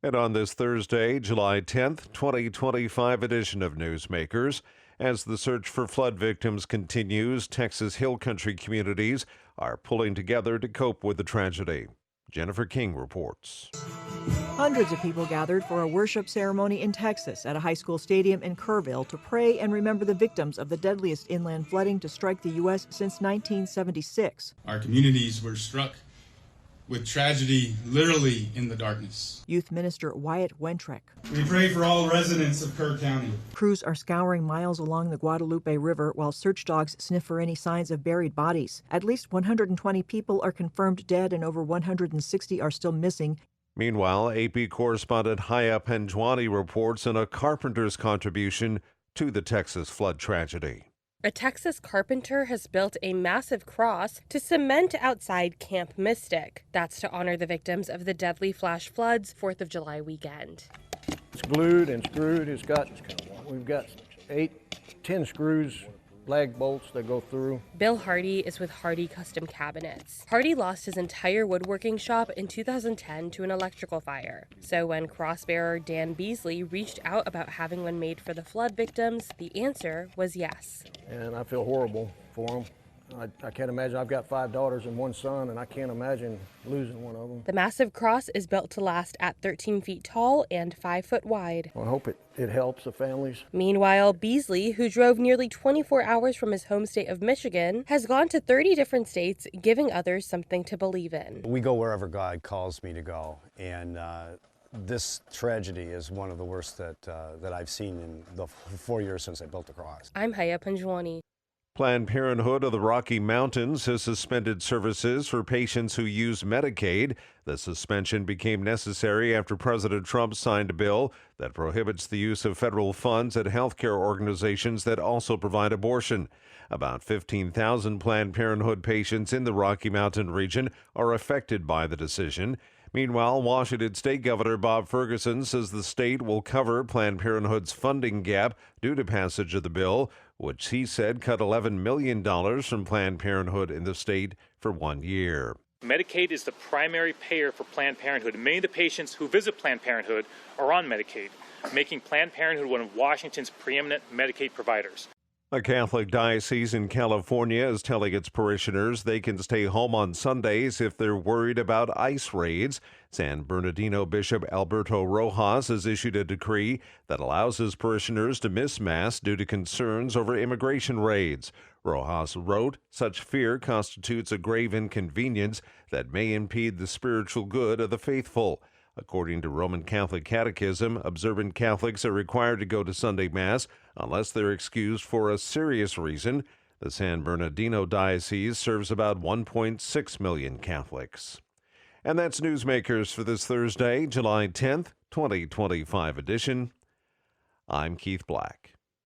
And on this Thursday, July 10th, 2025 edition of Newsmakers, as the search for flood victims continues, Texas Hill Country communities are pulling together to cope with the tragedy. Jennifer King reports. Hundreds of people gathered for a worship ceremony in Texas at a high school stadium in Kerrville to pray and remember the victims of the deadliest inland flooding to strike the U.S. since 1976. Our communities were struck with tragedy literally in the darkness. Youth Minister Wyatt Wentrek. We pray for all residents of Kerr County. Crews are scouring miles along the Guadalupe River while search dogs sniff for any signs of buried bodies. At least 120 people are confirmed dead and over 160 are still missing. Meanwhile, AP correspondent Haya Penjwani reports on a carpenter's contribution to the Texas flood tragedy. A Texas carpenter has built a massive cross to cement outside Camp Mystic. That's to honor the victims of the deadly flash floods 4th of July weekend. It's glued and screwed. We've got 10 screws, lag bolts that go through. Bill Hardy is with Hardy Custom Cabinets. Hardy lost his entire woodworking shop in 2010 to an electrical fire. So when crossbearer Dan Beasley reached out about having one made for the flood victims, the answer was yes. And I feel horrible for them. I can't imagine. I've got 5 daughters and 1 son, and I can't imagine losing one of them. The massive cross is built to last at 13 feet tall and 5 foot wide. I hope it helps the families. Meanwhile, Beasley, who drove nearly 24 hours from his home state of Michigan, has gone to 30 different states, giving others something to believe in. We go wherever God calls me to go, and this tragedy is one of the worst that I've seen in the 4 years since I built the cross. I'm Haya Penjwani. Planned Parenthood of the Rocky Mountains has suspended services for patients who use Medicaid. The suspension became necessary after President Trump signed a bill that prohibits the use of federal funds at healthcare organizations that also provide abortion. About 15,000 Planned Parenthood patients in the Rocky Mountain region are affected by the decision. Meanwhile, Washington State Governor Bob Ferguson says the state will cover Planned Parenthood's funding gap due to passage of the bill, which he said cut $11 million from Planned Parenthood in the state for 1 year. Medicaid is the primary payer for Planned Parenthood. Many of the patients who visit Planned Parenthood are on Medicaid, making Planned Parenthood one of Washington's preeminent Medicaid providers. A Catholic diocese in California is telling its parishioners they can stay home on Sundays if they're worried about ICE raids. San Bernardino Bishop Alberto Rojas has issued a decree that allows his parishioners to miss Mass due to concerns over immigration raids. Rojas wrote, "Such fear constitutes a grave inconvenience that may impede the spiritual good of the faithful." According to Roman Catholic Catechism, observant Catholics are required to go to Sunday Mass unless they're excused for a serious reason. The San Bernardino Diocese serves about 1.6 million Catholics. And that's Newsmakers for this Thursday, July 10th, 2025 edition. I'm Keith Black.